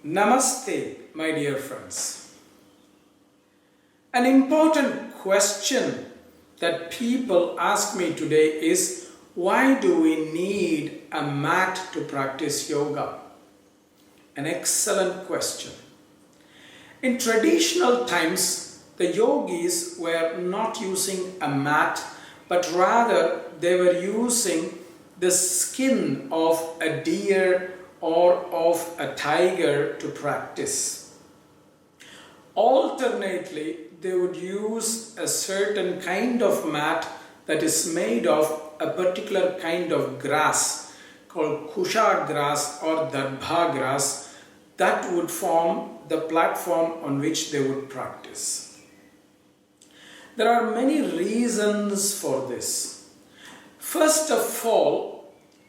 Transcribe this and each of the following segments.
Namaste, my dear friends. An important question that people ask me today is, why do we need a mat to practice yoga? An excellent question. In traditional times, the yogis were not using a mat, but rather they were using the skin of a deer or of a tiger to practice. Alternately, they would use a certain kind of mat that is made of a particular kind of grass called kusha grass or darbha grass that would form the platform on which they would practice. There are many reasons for this. First of all,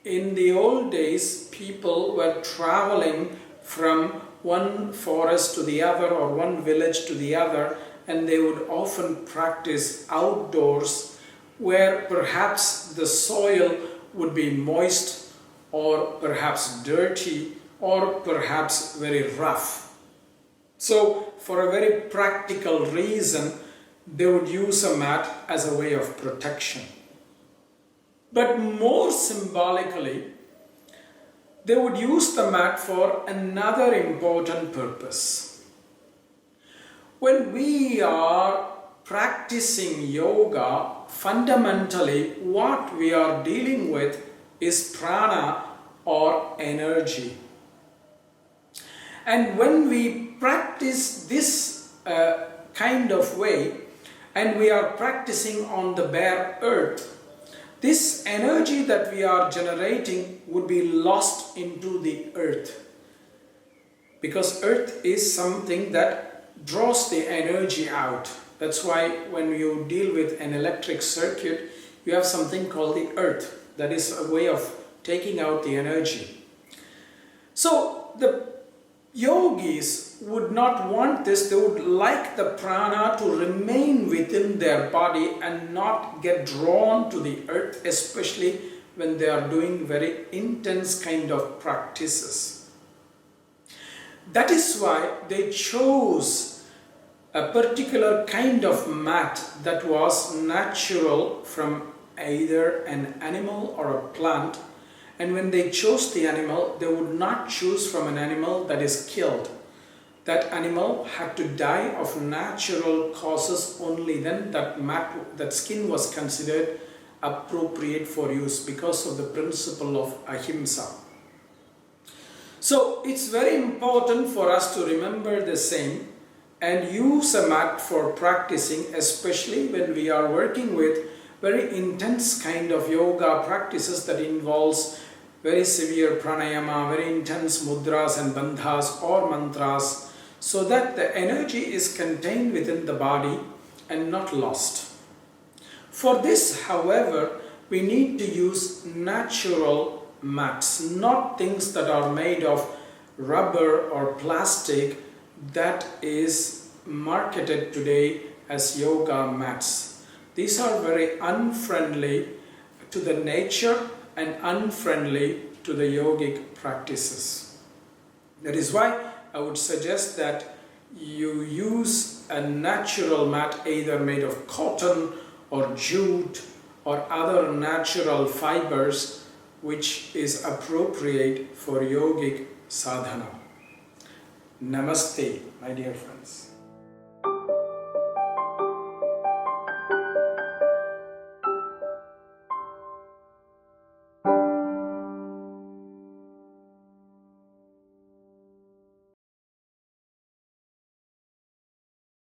in the old days, people were traveling from one forest to the other or one village to the other, and they would often practice outdoors where perhaps the soil would be moist or perhaps dirty or perhaps very rough. So, for a very practical reason, they would use a mat as a way of protection. But more symbolically, they would use the mat for another important purpose. When we are practicing yoga, fundamentally what we are dealing with is prana or energy. And when we practice this kind of way, and we are practicing on the bare earth, this energy that we are generating would be lost into the earth. Because earth is something that draws the energy out. That's why when you deal with an electric circuit, you have something called the earth. That is a way of taking out the energy. So the yogis would not want this. They would like the prana to remain within their body and not get drawn to the earth, especially when they are doing very intense kind of practices. That is why they chose a particular kind of mat that was natural from either an animal or a plant. And when they chose the animal, they would not choose from an animal that is killed. That animal had to die of natural causes, only then that skin was considered appropriate for use because of the principle of ahimsa. So it's very important for us to remember the same and use a mat for practicing, especially when we are working with very intense kind of yoga practices that involves very severe pranayama, very intense mudras and bandhas or mantras, so that the energy is contained within the body and not lost. For this, however, we need to use natural mats, not things that are made of rubber or plastic that is marketed today as yoga mats. These are very unfriendly to the nature and unfriendly to the yogic practices. That is why I would suggest that you use a natural mat either made of cotton or jute or other natural fibers which is appropriate for yogic sadhana. Namaste, my dear friends.